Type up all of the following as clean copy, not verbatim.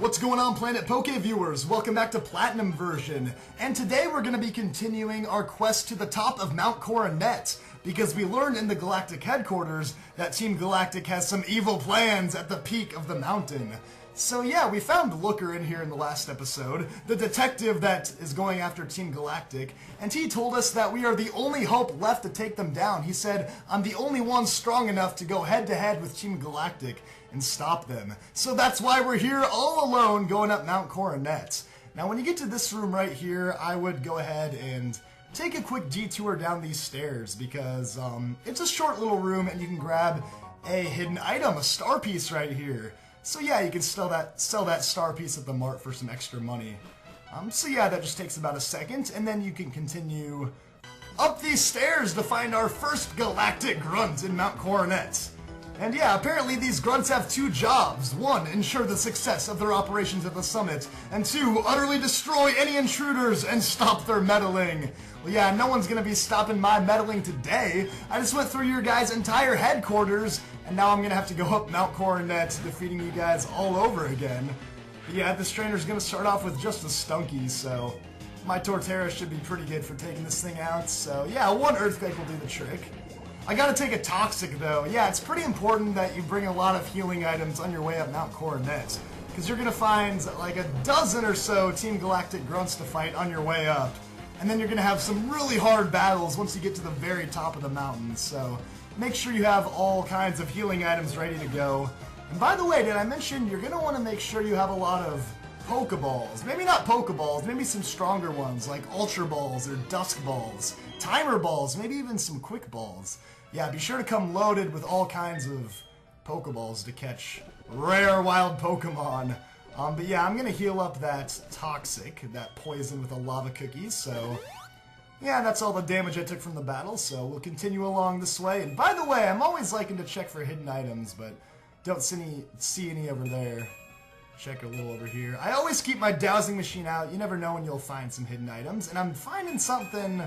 What's going on, Planet Poke viewers? Welcome back to Platinum version. And today we're going to be continuing our quest to the top of Mount Coronet, because we learned in the Galactic headquarters that Team Galactic has some evil plans at the peak of the mountain. So yeah, we found Looker in here in the last episode, the detective that is going after Team Galactic, and he told us that we are the only hope left to take them down. He said, I'm the only one strong enough to go head-to-head with Team Galactic and stop them. So that's why we're here all alone going up Mount Coronet. Now when you get to this room right here, I would go ahead and take a quick detour down these stairs, because it's a short little room and you can grab a hidden item, a star piece right here. So yeah, you can sell that star piece at the mart for some extra money. So yeah, that just takes about a second, and then you can continue up these stairs to find our first Galactic Grunt in Mount Coronet. And yeah, apparently these grunts have two jobs. One, ensure the success of their operations at the summit, and two, utterly destroy any intruders and stop their meddling. Well yeah, no one's gonna be stopping my meddling today. I just went through your guys' entire headquarters, and now I'm gonna have to go up Mount Coronet, defeating you guys all over again. But yeah, this trainer's gonna start off with just a Stunky, so my Torterra should be pretty good for taking this thing out. So yeah, one Earthquake will do the trick. I gotta take a Toxic though. Yeah, it's pretty important that you bring a lot of healing items on your way up Mount Coronet, because you're gonna find like a dozen or so Team Galactic Grunts to fight on your way up. And then you're gonna have some really hard battles once you get to the very top of the mountain, so make sure you have all kinds of healing items ready to go. And by the way, did I mention you're gonna wanna make sure you have a lot of Pokeballs. Maybe not Pokeballs, maybe some stronger ones like Ultra Balls or Dusk Balls, Timer Balls, maybe even some Quick Balls. Yeah, be sure to come loaded with all kinds of Pokeballs to catch rare wild Pokemon. But yeah, I'm gonna heal up that Toxic, that poison with a Lava Cookie, so yeah, that's all the damage I took from the battle, so we'll continue along this way. And by the way, I'm always liking to check for hidden items, but don't see any over there. Check a little over here. I always keep my dowsing machine out. You never know when you'll find some hidden items, and I'm finding something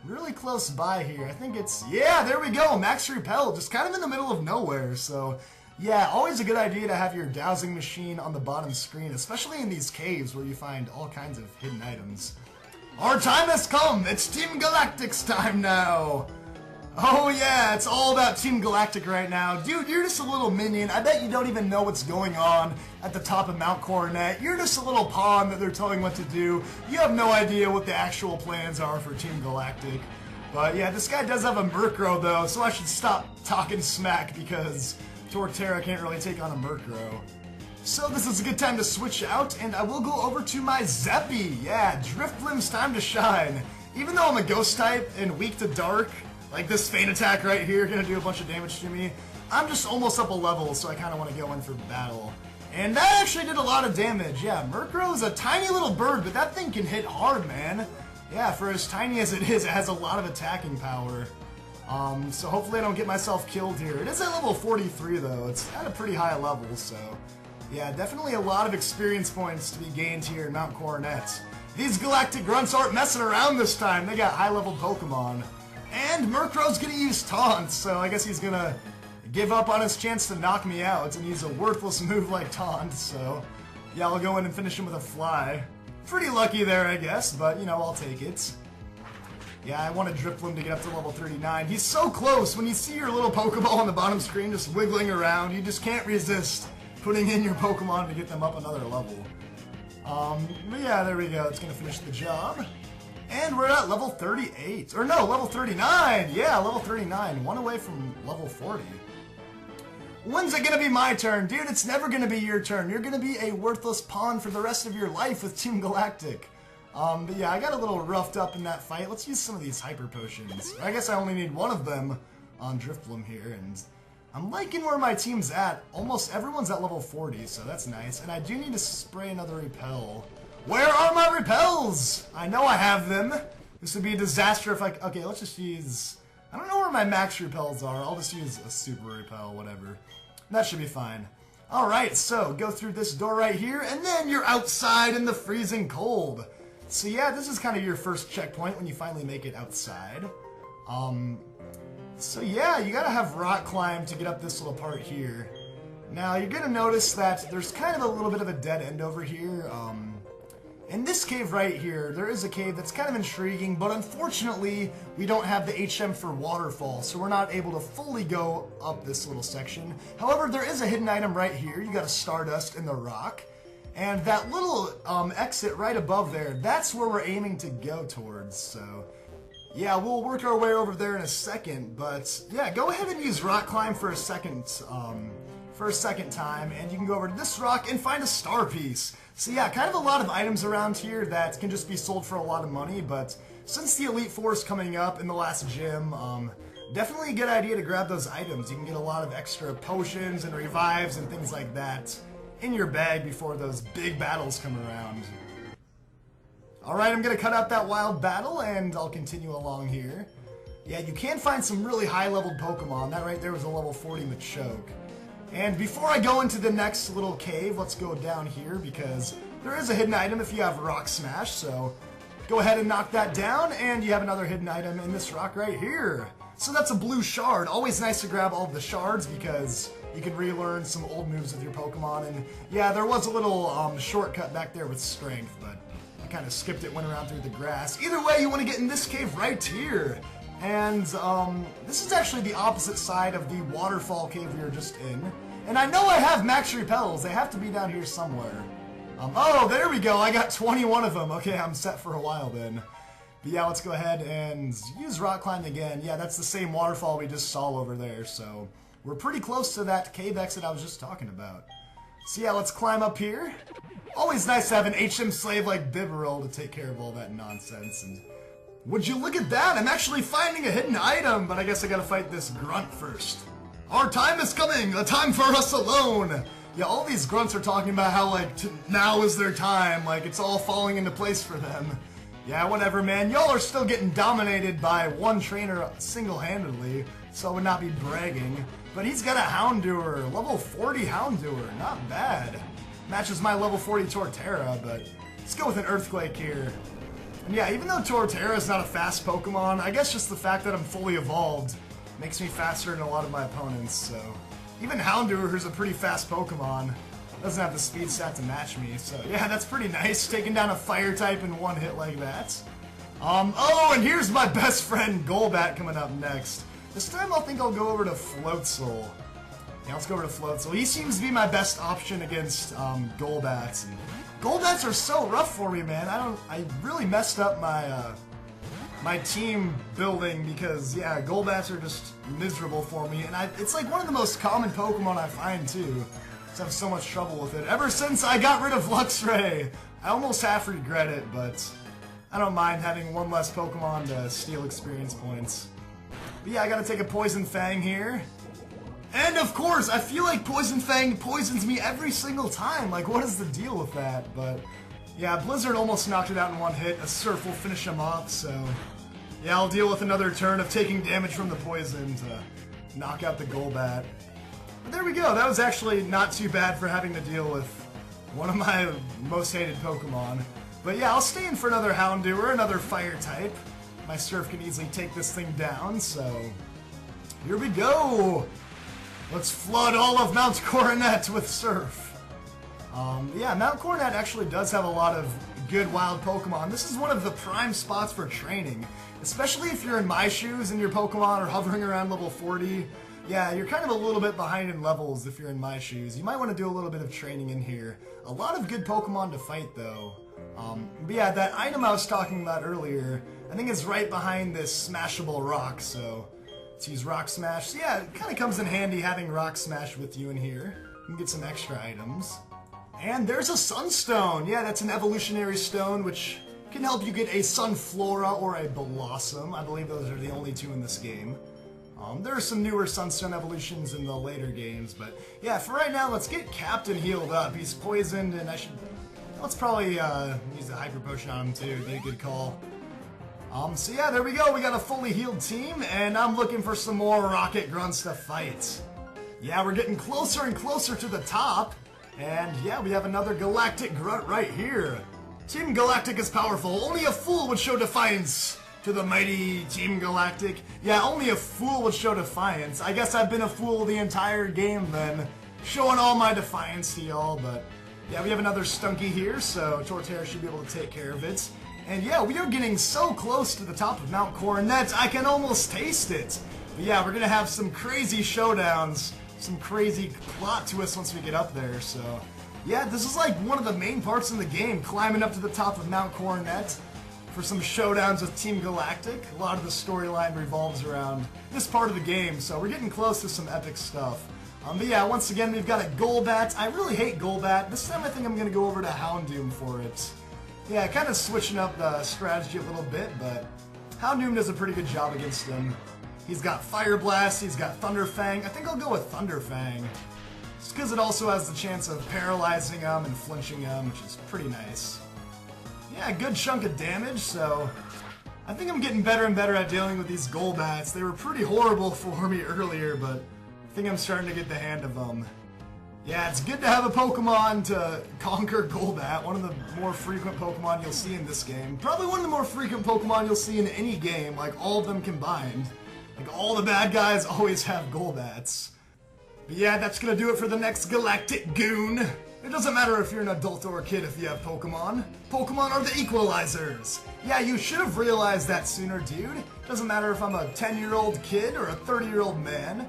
really close by here. I think it's, yeah, there we go, Max Repel, just kind of in the middle of nowhere, so yeah, always a good idea to have your dowsing machine on the bottom screen, especially in these caves where you find all kinds of hidden items. Our time has come! It's Team Galactic's time now! Oh yeah, it's all about Team Galactic right now. Dude, you're just a little minion. I bet you don't even know what's going on at the top of Mount Coronet. You're just a little pawn that they're telling what to do. You have no idea what the actual plans are for Team Galactic. But yeah, this guy does have a Murkrow though, so I should stop talking smack because Torterra can't really take on a Murkrow. So this is a good time to switch out, and I will go over to my Zeppy. Yeah, Drifblim's time to shine. Even though I'm a Ghost type and weak to Dark, like this Feint Attack right here, gonna do a bunch of damage to me, I'm just almost up a level, so I kind of want to go in for battle. And that actually did a lot of damage. Yeah, Murkrow is a tiny little bird, but that thing can hit hard, man. Yeah, for as tiny as it is, it has a lot of attacking power. So hopefully I don't get myself killed here. It is at level 43 though, it's at a pretty high level, so yeah, definitely a lot of experience points to be gained here in Mount Coronet. These Galactic Grunts aren't messing around this time, they got high-level Pokemon. And Murkrow's gonna use Taunt, so I guess he's gonna give up on his chance to knock me out and use a worthless move like Taunt, so yeah, I'll go in and finish him with a Fly. Pretty lucky there, I guess, but you know, I'll take it. Yeah, I want to Drifblim to get up to level 39. He's so close. When you see your little Pokeball on the bottom screen just wiggling around, you just can't resist putting in your Pokemon to get them up another level. But yeah, there we go. It's gonna finish the job. And we're at level 38. Or no, level 39! Yeah, level 39. One away from level 40. When's it gonna be my turn? Dude, it's never gonna be your turn. You're gonna be a worthless pawn for the rest of your life with Team Galactic. But yeah, I got a little roughed up in that fight. Let's use some of these Hyper Potions. I guess I only need one of them on Drifblim here, and I'm liking where my team's at. Almost everyone's at level 40, so that's nice. And I do need to spray another Repel. Where are my Repels? I know I have them. This would be a disaster if I... Okay, let's just use... I don't know where my max Repels are. I'll just use a Super Repel, whatever. That should be fine. Alright, so go through this door right here, and then you're outside in the freezing cold. So yeah, this is kind of your first checkpoint when you finally make it outside. So yeah, you gotta have Rock Climb to get up this little part here. Now, you're gonna notice that there's kind of a little bit of a dead end over here. In this cave right here, there is a cave that's kind of intriguing, but unfortunately, we don't have the HM for waterfall, so we're not able to fully go up this little section. However, there is a hidden item right here. You got a Stardust in the rock, and that little exit right above there, that's where we're aiming to go towards, so... Yeah, we'll work our way over there in a second, but yeah, go ahead and use Rock Climb for a second time, and you can go over to this rock and find a star piece. So yeah, kind of a lot of items around here that can just be sold for a lot of money, but since the Elite Four is coming up in the last gym, definitely a good idea to grab those items. You can get a lot of extra potions and revives and things like that in your bag before those big battles come around. Alright, I'm going to cut out that wild battle, and I'll continue along here. Yeah, you can find some really high-leveled Pokemon. That right there was a level 40 Machoke. And before I go into the next little cave, let's go down here, because there is a hidden item if you have Rock Smash, so go ahead and knock that down, and you have another hidden item in this rock right here. So that's a blue shard. Always nice to grab all of the shards, because you can relearn some old moves with your Pokemon, and yeah, there was a little shortcut back there with strength, but I kind of skipped it, went around through the grass. Either way, you want to get in this cave right here. And this is actually the opposite side of the waterfall cave we were just in. And I know I have max repels. They have to be down here somewhere. Oh, there we go. I got 21 of them. Okay, I'm set for a while then. But yeah, let's go ahead and use Rock Climb again. Yeah, that's the same waterfall we just saw over there. So we're pretty close to that cave exit I was just talking about. So yeah, let's climb up here. Always nice to have an HM slave like Bibarel to take care of all that nonsense. And would you look at that? I'm actually finding a hidden item, but I guess I gotta fight this grunt first. Our time is coming, a time for us alone. Yeah, all these grunts are talking about how, like, now is their time, like, it's all falling into place for them. Yeah, whatever, man. Y'all are still getting dominated by one trainer single-handedly, so I would not be bragging. But he's got a Houndour, level 40 Houndour, not bad. Matches my level 40 Torterra, but let's go with an Earthquake here. And yeah, even though Torterra is not a fast Pokemon, I guess just the fact that I'm fully evolved makes me faster than a lot of my opponents, so... Even Houndour, who's a pretty fast Pokemon, doesn't have the speed stat to match me, so yeah, that's pretty nice, taking down a fire type in one hit like that. Oh, and here's my best friend Golbat coming up next. This time I think I'll go over to Floatzel. Yeah, let's go over to Floatzel. He seems to be my best option against Golbats. And Golbats are so rough for me, man. I really messed up my my team building because, yeah, Golbats are just miserable for me. And it's like one of the most common Pokemon I find, too. I have so much trouble with it. Ever since I got rid of Luxray, I almost half regret it, but I don't mind having one less Pokemon to steal experience points. But yeah, I gotta take a Poison Fang here. And of course, I feel like Poison Fang poisons me every single time. Like, what is the deal with that? But yeah, Blizzard almost knocked it out in one hit. A Surf will finish him off, so yeah, I'll deal with another turn of taking damage from the poison to knock out the Golbat. But there we go. That was actually not too bad for having to deal with one of my most hated Pokemon. But yeah, I'll stay in for another Houndour, another Fire type. My Surf can easily take this thing down, so here we go. Let's flood all of Mount Coronet with Surf. Yeah, Mount Coronet actually does have a lot of good wild Pokemon. This is one of the prime spots for training, especially if you're in my shoes and your Pokemon are hovering around level 40. Yeah, you're kind of a little bit behind in levels if you're in my shoes. You might want to do a little bit of training in here. A lot of good Pokemon to fight, though. But yeah, that item I was talking about earlier, I think it's right behind this smashable rock, so let's use Rock Smash. So yeah, it kind of comes in handy having Rock Smash with you in here. You can get some extra items. And there's a Sunstone! Yeah, that's an evolutionary stone, which can help you get a Sunflora or a Blossom. I believe those are the only two in this game. There are some newer Sunstone evolutions in the later games, but yeah, for right now, let's get Captain healed up. He's poisoned, and let's probably use a Hyper Potion on him too. Be a good call. So yeah, there we go. We got a fully healed team, and I'm looking for some more Rocket Grunts to fight. Yeah, we're getting closer and closer to the top, and yeah, we have another Galactic Grunt right here. Team Galactic is powerful. Only a fool would show defiance to the mighty Team Galactic. Yeah, only a fool would show defiance. I guess I've been a fool the entire game then. showing all my defiance to y'all, but yeah, we have another Stunky here, so Torterra should be able to take care of it. And yeah, we are getting so close to the top of Mount Coronet, I can almost taste it. But yeah, we're gonna have some crazy showdowns, some crazy plot twists once we get up there, so yeah, this is like one of the main parts in the game, climbing up to the top of Mount Coronet for some showdowns with Team Galactic. A lot of the storyline revolves around this part of the game, so we're getting close to some epic stuff. But yeah, once again, we've got a Golbat. I really hate Golbat. This time I think I'm going to go over to Houndoom for it. Yeah, kind of switching up the strategy a little bit, but Houndoom does a pretty good job against him. He's got Fire Blast, he's got Thunder Fang. I think I'll go with Thunder Fang. Just because it also has the chance of paralyzing him and flinching him, which is pretty nice. Yeah, a good chunk of damage, so I think I'm getting better and better at dealing with these Golbats. They were pretty horrible for me earlier, but I think I'm starting to get the hand of them. Yeah, it's good to have a Pokemon to conquer Golbat, one of the more frequent Pokemon you'll see in this game. Probably one of the more frequent Pokemon you'll see in any game, like all of them combined. Like all the bad guys always have Golbats. But yeah, that's gonna do it for the next Galactic Goon. It doesn't matter if you're an adult or a kid if you have Pokemon. Pokemon are the equalizers. Yeah, you should have realized that sooner, dude. Doesn't matter if I'm a 10-year-old kid or a 30-year-old man.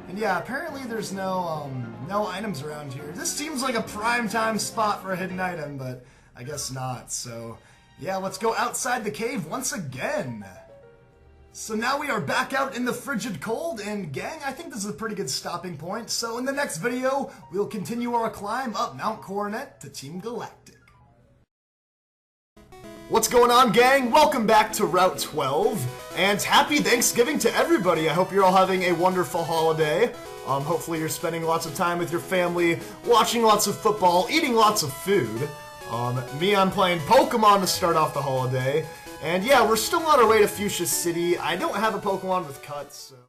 And yeah, apparently there's no items around here. This seems like a prime time spot for a hidden item, but I guess not. So yeah, let's go outside the cave once again. So now we are back out in the frigid cold, and gang, I think this is a pretty good stopping point. So in the next video, we'll continue our climb up Mount Coronet to Team Galactic. What's going on, gang? Welcome back to Route 12, and happy Thanksgiving to everybody. I hope you're all having a wonderful holiday. Hopefully you're spending lots of time with your family, watching lots of football, eating lots of food. Me, I'm playing Pokemon to start off the holiday. And yeah, we're still on our way to Fuchsia City. I don't have a Pokemon with cuts, so...